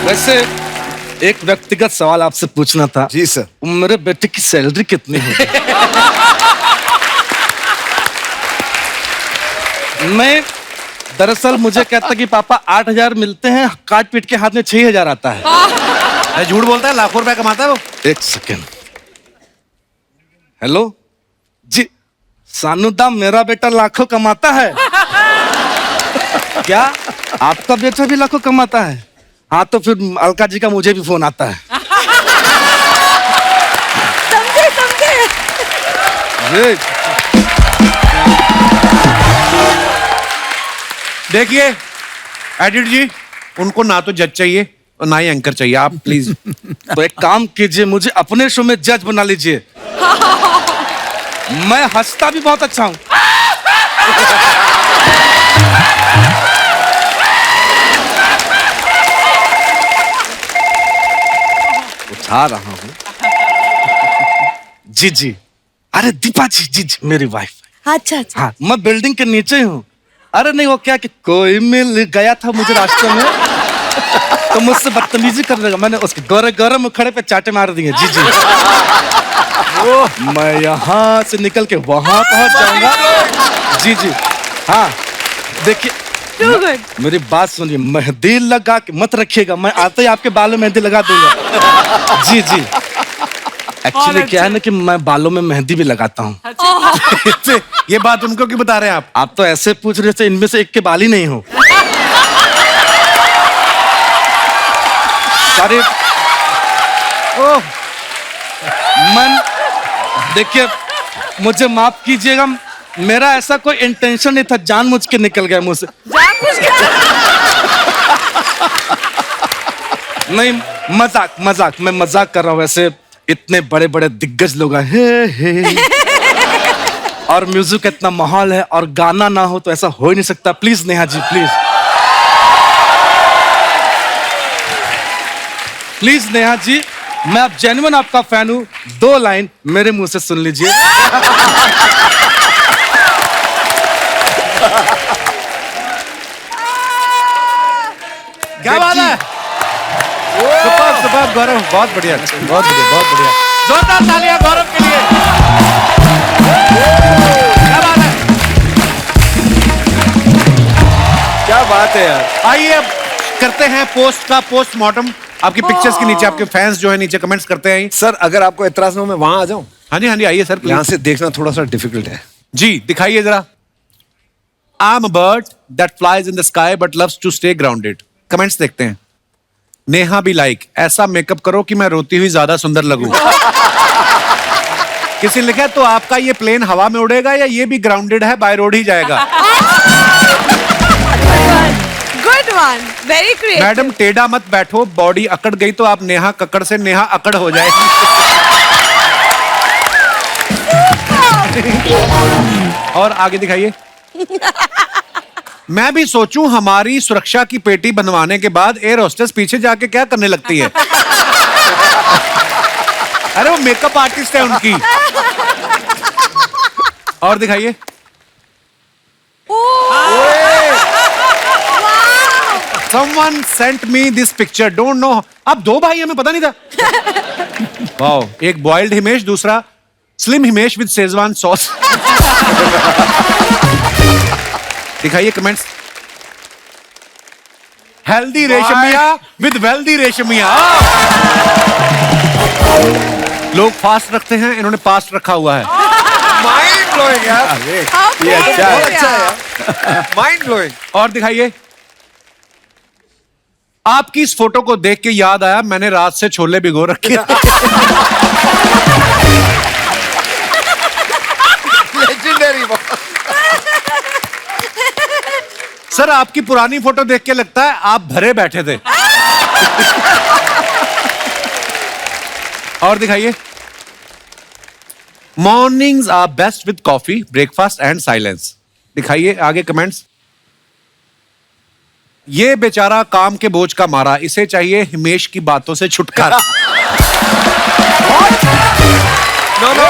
वैसे एक व्यक्तिगत सवाल आपसे पूछना था। जी सर। मेरे बेटे की सैलरी कितनी है? मैं दरअसल मुझे कहता कि पापा 8,000 मिलते हैं, काट पीट के हाथ में 6,000 आता है। झूठ बोलता है, लाखों रुपए कमाता है वो। एक सेकेंड। हेलो जी, सानुदा, मेरा बेटा लाखों कमाता है। क्या आपका बेटा भी लाखों कमाता है? हाँ, तो फिर अलका जी का मुझे भी फोन आता है। समझे। देखिए एडिटर जी, उनको ना तो जज चाहिए और ना ही एंकर चाहिए। आप प्लीज तो एक काम कीजिए, मुझे अपने शो में जज बना लीजिए। मैं हंसता भी बहुत अच्छा हूं। उठा रहा हूं। जी जी। अरे दीपा जी, जी जी, मेरी वाइफ। अच्छा। हाँ, मैं बिल्डिंग के नीचे हूँ। अरे नहीं, वो क्या कि कोई मिल गया था मुझे रास्ते में, तो मुझसे बदतमीजी करने लगा। मैंने उसके गोरे गोरे मुखड़े पे चाटे मार दिए। जी जी। मैं यहाँ से निकल के वहां पहुंच जाऊंगा। जी जी। हाँ देखिए, मेरी बात सुनिए, मेहंदी लगा के मत रखिएगा, मैं आते ही आपके बालों में मेहंदी लगा दूंगा। जी जी। एक्चुअली क्या है ना कि मैं बालों में मेहंदी भी लगाता हूँ। ये बात उनको क्यों बता रहे हैं आप? आप तो ऐसे पूछ रहे थे, इनमें से एक के बाल ही नहीं हो। सारे मन, देखिए मुझे माफ कीजिएगा, मेरा ऐसा कोई इंटेंशन नहीं था, जानबूझ के निकल गया मुंह से। नहीं, मजाक मैं मजाक कर रहा हूँ। वैसे इतने बड़े बड़े दिग्गज लोग हैं, और म्यूजिक इतना माहौल है, और गाना ना हो तो ऐसा हो ही नहीं सकता। प्लीज नेहा जी, प्लीज नेहा जी, मैं अब जेन्युइन आपका फैन हूं। 2 लाइन मेरे मुंह से सुन लीजिए। क्या बात है? सुपर सुपर गौरव, बहुत बढ़िया, बहुत बढ़िया, बहुत बढ़िया। जोरदार तालियां गौरव के लिए। क्या बात है? क्या बात है यार। आइए अब करते हैं पोस्ट का पोस्टमार्टम। आपकी पिक्चर्स के नीचे आपके फैंस जो है नीचे कमेंट्स करते हैं। सर अगर आपको एतराज ना हो मैं वहां आ जाऊं? हाँ जी, हाँ जी, आइए सर। यहाँ से देखना थोड़ा सा डिफिकल्ट है। जी दिखाइए जरा। I am a bird that flies in the sky but loves to stay grounded. Comments देखते हैं। नेहा भी लाइक, ऐसा मेकअप करो कि मैं रोती हुई ज्यादा सुंदर लगूं। किसी ने लिखा तो आपका ये प्लेन हवा में उड़ेगा या ये भी ग्राउंडेड है, बाय रोड ही जाएगा। Good one, very creative. Madam टेढ़ा मत बैठो, बॉडी अकड़ गई तो आप नेहा कक्कड़ से नेहा अकड़ हो जाएगी। और आगे दिखाइए। मैं भी सोचूं हमारी सुरक्षा की पेटी बनवाने के बाद एयर होस्टेस पीछे जाके क्या करने लगती है। अरे वो मेकअप आर्टिस्ट है उनकी। और दिखाइए। Someone sent me this picture. Don't know. अब दो भाई हमें पता नहीं था। वाओ, एक बॉइल्ड हिमेश, दूसरा slim Himesh with Schezwan sauce. दिखाइए comments. Healthy Reshammiya with wealthy Reshammiya. लोग फास्ट रखते हैं, इन्होंने पास्ट रखा हुआ है। माइंड ब्लोइंग यार। ये अच्छा है, अच्छा है। Mind blowing. और दिखाइए। आपकी इस फोटो को देख के याद आया मैंने रात से छोले भिगो रखे। लेजेंडरी। सर आपकी पुरानी फोटो देख के लगता है आप भरे बैठे थे। और दिखाइए। Mornings are best with coffee, breakfast and silence. दिखाइए आगे कमेंट्स। ये बेचारा काम के बोझ का मारा, इसे चाहिए हिमेश की बातों से छुटकारा। नो नो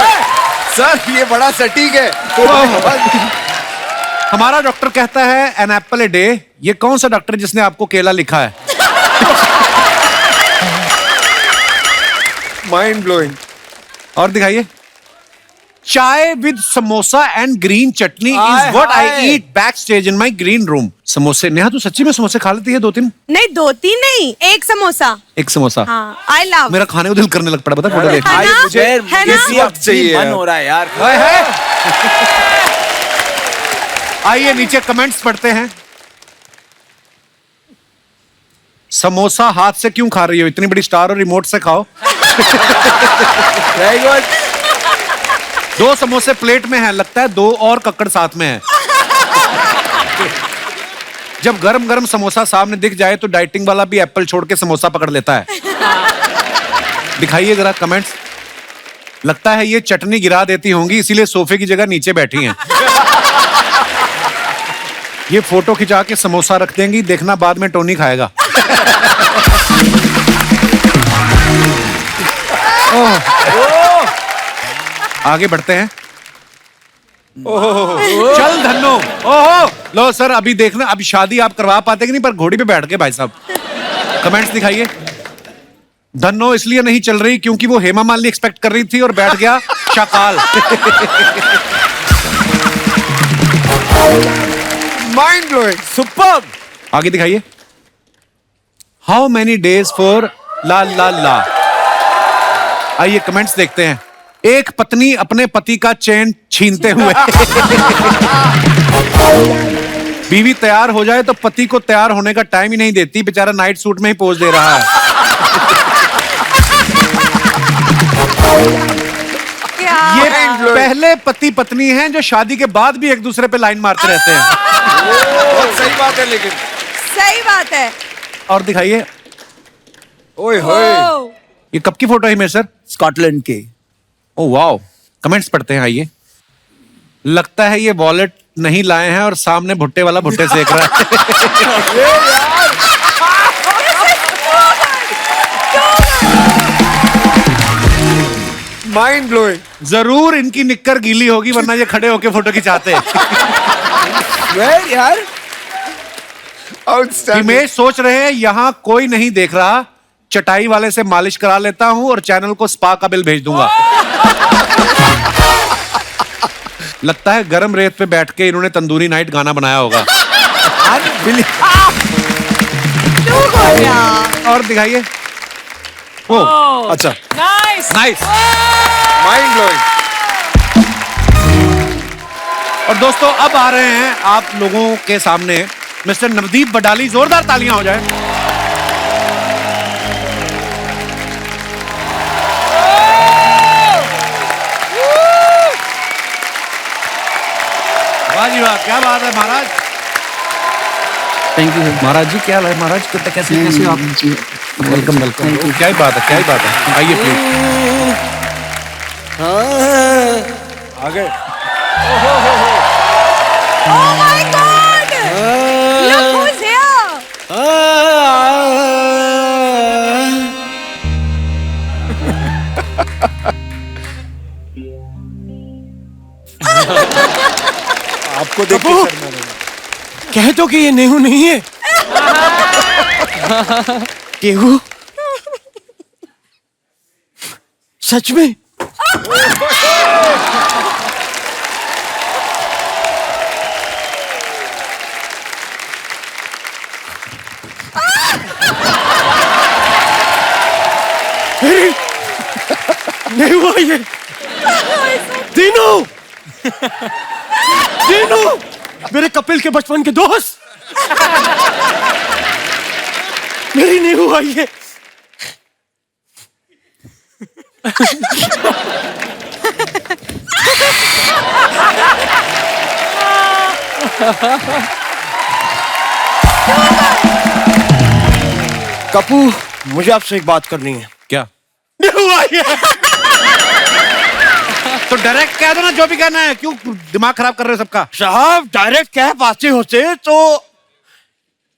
सर ये बड़ा सटीक है। हमारा डॉक्टर कहता है एन एप्पल ए डे। ये कौन सा डॉक्टर जिसने आपको केला लिखा है? Mind blowing. और दिखाइए। चाय with samosa and green chutney is what I eat back stage in my green room. समोसे, नेहा तू सच्ची में समोसे खा लेती है 2-3? नहीं 2-3 नहीं, एक समोसा। एक समोसा। हाँ, आई लव। मेरा खाने को दिल करने लग पड़ा, पता फोटो देख। मुझे है ना? इसी वक्त चाहिए, मन हो रहा है यार। आइए नीचे कमेंट्स पढ़ते हैं। समोसा हाथ से क्यों खा रही हो? इतनी बड़ी स्टार और रिमोट से खाओ। Very good. 2 समोसे प्लेट में है, लगता है 2 और कक्कड़ साथ में है। जब गरम गरम समोसा सामने दिख जाए तो डाइटिंग वाला भी एप्पल छोड़ के समोसा पकड़ लेता है। दिखाइए जरा कमेंट्स। लगता है ये चटनी गिरा देती होंगी इसीलिए सोफे की जगह नीचे बैठी हैं। ये फोटो खिंचा के समोसा रख देंगी, देखना बाद में टोनी खाएगा। आगे बढ़ते हैं। चल धन्नो। ओहो लो सर, अभी देखना, अभी शादी आप करवा पाते कि नहीं, पर घोड़ी पे बैठ के भाई साहब। कमेंट्स दिखाइए। धन्नो इसलिए नहीं चल रही क्योंकि वो हेमा मालिनी एक्सपेक्ट कर रही थी और बैठ गया शाकाल। Mind blowing. सुपर्ब। आगे दिखाइए। हाउ मेनी डेज फॉर ला ला ला। आइए कमेंट्स देखते हैं। एक पत्नी अपने पति का चैन छीनते हुए। बीवी तैयार हो जाए तो पति को तैयार होने का टाइम ही नहीं देती, बेचारा नाइट सूट में ही पोज दे रहा है। ये पहले पति पत्नी हैं जो शादी के बाद भी एक दूसरे पे लाइन मारते रहते हैं। बहुत सही बात है लेकिन। सही बात है। और दिखाइए। ओए होए। ये कब की फोटो है मेरे सर? स्कॉटलैंड के। Oh wow. कमेंट्स पढ़ते हैं आइए। लगता है ये वॉलेट नहीं लाए हैं और सामने भुट्टे वाला भुट्टे सेक रहा है। Mind blowing. जरूर इनकी निक्कर गीली होगी वरना ये खड़े होके फोटो खिंचाते। यार हिमेश सोच रहे हैं यहाँ कोई नहीं देख रहा, चटाई वाले से मालिश करा लेता हूँ और चैनल को स्पा का बिल भेज दूंगा। लगता है गरम रेत पे बैठ के इन्होंने तंदूरी नाइट गाना बनाया होगा। और दिखाइए। अच्छा, नाइस नाइस, माइंड ब्लोइंग। और दोस्तों अब आ रहे हैं आप लोगों के सामने मिस्टर नवदीप बडाली। जोरदार तालियां हो जाए। वाह जी वाह, क्या बात है महाराज। थैंक यू महाराज जी क्या है महाराज, कैसे कैसे हो आप? Welcome welcome. क्या ही बात है, क्या ही बात है। आइए प्लीज। आ गए। Oh my God! Look who's here! आपको देख के शर्मा रहा हूं। कह दो कि ये नेहू नहीं है। केहू सच में? नहीं हुआ ये। दीनू, दीनू, मेरे कपिल के बचपन के दोस्त। मेरी नहीं हुआ ये। कपू, मुझे आपसे एक बात करनी है। क्या? नहीं हुआ ये। तो डायरेक्ट कह दो ना, जो भी कहना है। क्यों दिमाग खराब कर रहे हो सबका? साहब डायरेक्ट कह पाते होते तो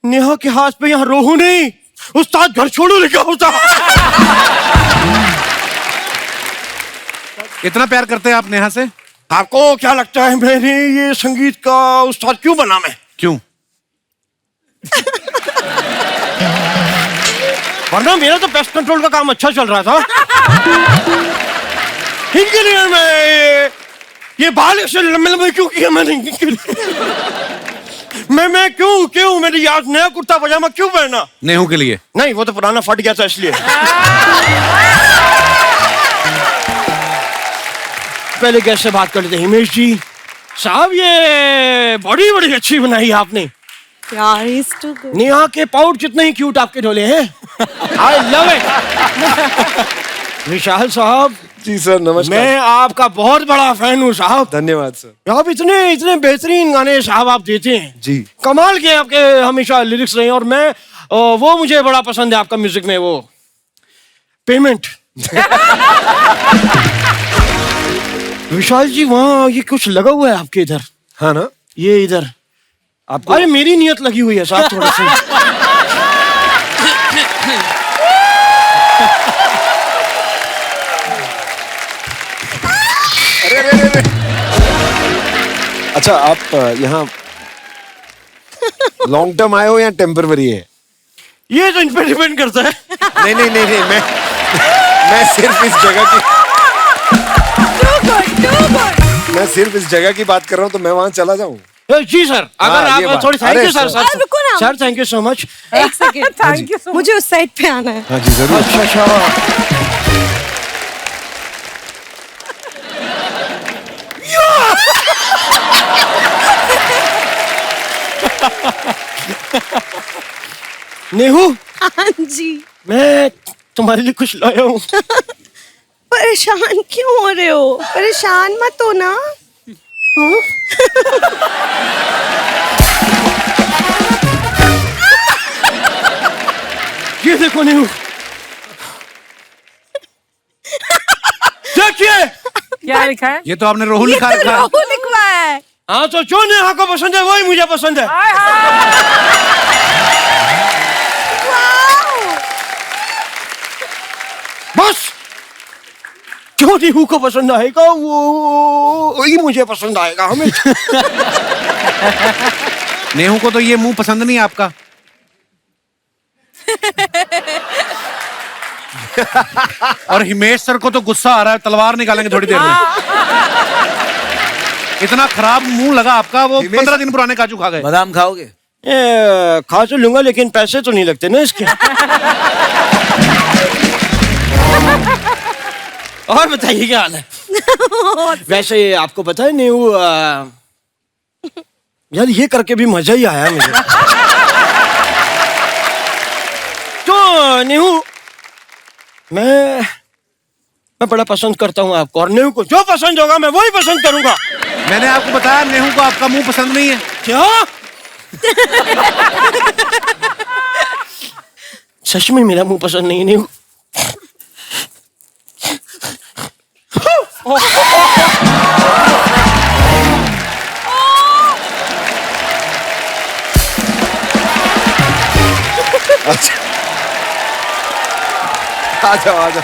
नेहा के हाथ पे यहाँ रोहू नहीं, उस्ताद घर छोड़ो लिखा होता। इतना प्यार करते हैं आप नेहा से? आपको क्या लगता है मैंने ये संगीत का उस्ताद क्यों बना? मैं क्यों? वरना मेरा तो पेस्ट कंट्रोल का काम अच्छा चल रहा था। इनके लिए मैं ये बाल ऐसे लंबे लंबे क्यों किया मैंने? मैं क्यों मेरी याद नया कुर्ता पजामा क्यों पहना? नेहू के लिए? नहीं, वो तो पुराना फट गया था इसलिए। पहले कैसे बात कर लेते हिमेश जी साहब, ये बड़ी अच्छी बनाई आपने। नेहा के पाउट जितने ही क्यूट आपके ढोले हैं। I love it. विशाल साहब। जी सर, नमस्कार। मैं आपका बहुत बड़ा फैन हूँ साहब। धन्यवाद सर। आप इतने बेहतरीन गाने साहब आप देते हैं। जी, कमाल के आपके हमेशा लिरिक्स रहे। और मैं वो मुझे बड़ा पसंद है आपका म्यूजिक में वो पेमेंट। विशाल जी वहाँ ये कुछ लगा हुआ है आपके इधर? हाँ ना, ये इधर आपको। अरे मेरी नियत लगी हुई है साहब थोड़ी सी। अरे। अच्छा, आप यहाँ लॉन्ग टर्म आए हो या टेम्पररी है? ये तो इन पे डिपेंड करता है। नहीं, मैं सिर्फ इस जगह की मैं सिर्फ इस जगह की बात कर रहा हूँ, तो मैं वहाँ चला जाऊँ? जी सर, अगर हाँ, आप थोड़ी थैंक यू सर। रुको ना। Sir thank you so much. एक सेकेंड, थैंक यू। मुझे उस साइड पे आना है। हाँ जी जरूर। अच्छा। नेहू। हाँ जी। मैं तुम्हारे लिए कुछ लाया हूँ। परेशान क्यों हो रहे हो? परेशान मत हो ना। हाँ? ये देखो नेहू, देखिए। क्या लिखा है? ये तो आपने रोहू लिखा रखा है। रोहू लिखवा है। हाँ, तो जो नेहा को पसंद है वही मुझे पसंद है। बस जो नेहू को पसंद आएगा वो वही मुझे पसंद आएगा हमें। नेहू को तो ये मुंह पसंद नहीं आपका? और हिमेश सर को तो गुस्सा आ रहा है, तलवार निकालेंगे थोड़ी देर में। इतना खराब मुंह लगा आपका, वो 15 दिन पुराने काजू खा गए। बादाम खाओगे? खा तो लूंगा लेकिन पैसे तो नहीं लगते ना इसके। और बताइए क्या हाल है? वैसे आपको पता है नीहू, यार ये करके भी मजा ही आया मुझे। तो नीहू, मैं बड़ा पसंद करता हूँ आपको, और नेहू को जो पसंद होगा मैं वही पसंद करूंगा। मैंने आपको बताया नेहू को आपका मुंह पसंद नहीं है। क्या? सच में मेरा मुंह पसंद नहीं है नेहू? अच्छा, आ जाओ आ जाओ।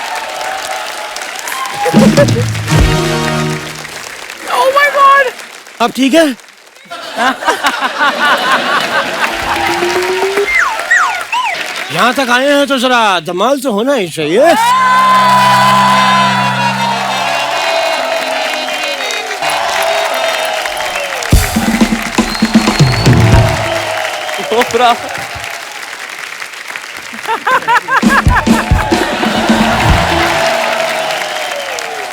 Oh my God! अब ठीक है? यहाँ तक आए हैं तो जरा धमाल तो होना ही चाहिए।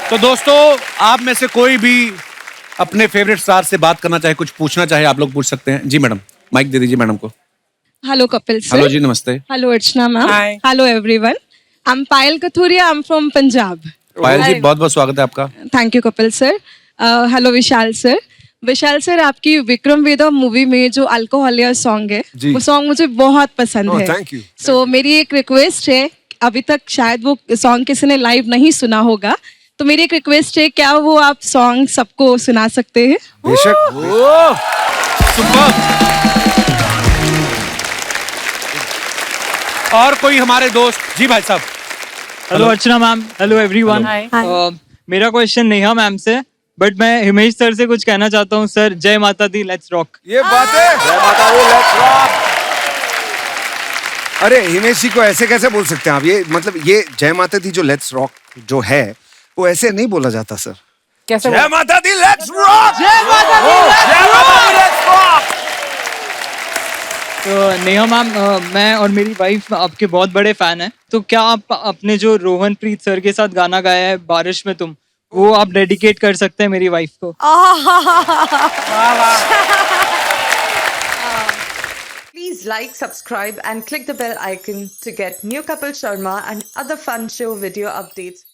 तो दोस्तों, आप में से कोई भी अपने फेवरेट स्टार से बात करना चाहे, कुछ पूछना चाहे, आप लोग पूछ सकते हैं। जी मैडम, माइक दे दीजिए मैडम को। Hello Kapil sir. हेलो जी, नमस्ते। Hello Archana ma'am. Hello everyone. I am Payal Kathuria, I am from Punjab. Payal ji, बहुत बहुत स्वागत है आपका। Thank you Kapil sir. Hello Vishal sir. Vishal sir, आपकी विक्रम वेदा मूवी में जो अल्कोहलिया सॉन्ग है, वो सॉन्ग मुझे बहुत पसंद है। Thank you. सो मेरी एक रिक्वेस्ट है, अभी तक शायद वो सॉन्ग किसी ने लाइव नहीं सुना होगा, तो मेरी एक रिक्वेस्ट है, क्या वो आप सॉन्ग सबको सुना सकते हैं? बेशक। और कोई हमारे दोस्त? जी भाई साहब। Hello Archana ma'am. Hello everyone. मेरा क्वेश्चन नेहा मैम से, बट मैं हिमेश सर से कुछ कहना चाहता हूँ। सर, जय माता दी, लेट्स रॉक। ये बात है, जय माता दी, लेट्स रॉक। अरे हिमेश जी को ऐसे कैसे बोल सकते हैं आप? ये मतलब ये जय माता दी जो लेट्स रॉक जो है, वो ऐसे नहीं बोला जाता सर। कैसे? जय माता दी, लेट्स रॉक। जय माता दी, लेट्स रॉक। तो नेहा मैम, मैं और मेरी वाइफ आपके बहुत बड़े फैन हैं, तो क्या आप अपने जो रोहन प्रीत सर के साथ गाना गाया है बारिश में तुम, वो आप डेडिकेट कर सकते हैं मेरी वाइफ को? Please like, subscribe and click the bell icon to get new Kapil Sharma and other fun show video updates.